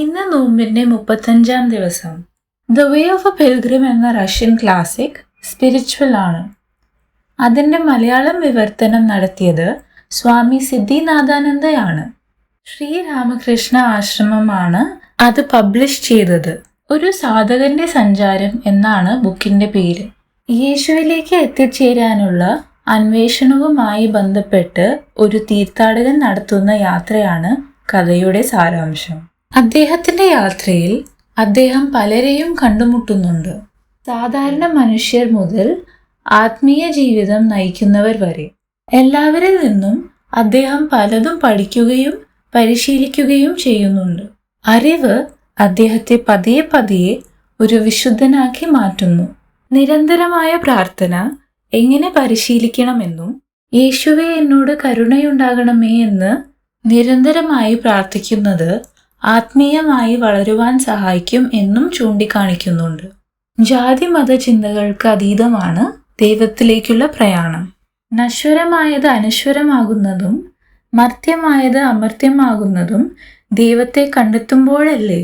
ഇന്ന് നോമ്പിന്റെ 35-ാം ദിവസം. The way of A pilgrim എന്ന റഷ്യൻ ക്ലാസിക് സ്പിരിച്വൽ ആണ്. അതിൻ്റെ മലയാളം വിവർത്തനം നടത്തിയത് സ്വാമി സിദ്ധിനാഥാനന്ദയാണ്. ശ്രീരാമകൃഷ്ണ ആശ്രമമാണ് അത് പബ്ലിഷ് ചെയ്തത്. ഒരു സാധകന്റെ സഞ്ചാരം എന്നാണ് ബുക്കിന്റെ പേര്. യേശുവിലേക്ക് എത്തിച്ചേരാനുള്ള അന്വേഷണവുമായി ബന്ധപ്പെട്ട് ഒരു തീർത്ഥാടകൻ നടത്തുന്ന യാത്രയാണ് കഥയുടെ സാരാംശം. അദ്ദേഹത്തിന്റെ യാത്രയിൽ അദ്ദേഹം പലരെയും കണ്ടുമുട്ടുന്നുണ്ട്. സാധാരണ മനുഷ്യർ മുതൽ ആത്മീയ ജീവിതം നയിക്കുന്നവർ വരെ. എല്ലാവരിൽ നിന്നും അദ്ദേഹം പലതും പഠിക്കുകയും പരിശീലിക്കുകയും ചെയ്യുന്നുണ്ട്. അറിവ് അദ്ദേഹത്തെ പതിയെ പതിയെ ഒരു വിശുദ്ധനാക്കി മാറ്റുന്നു. നിരന്തരമായ പ്രാർത്ഥന എങ്ങനെ പരിശീലിക്കണമെന്നും യേശുവേ എന്നോട് കരുണയുണ്ടാകണമേ എന്ന് നിരന്തരമായി പ്രാർത്ഥിക്കുന്നത് ആത്മീയമായി വളരുവാൻ സഹായിക്കും എന്നും ചൂണ്ടിക്കാണിക്കുന്നുണ്ട്. ജാതി മത ചിന്തകൾക്ക് അതീതമാണ് ദൈവത്തിലേക്കുള്ള പ്രയാണം. നശ്വരമായത് അനശ്വരമാകുന്നതും മർത്യമായത് അമർത്യമാകുന്നതും ദൈവത്തെ കണ്ടെത്തുമ്പോഴല്ലേ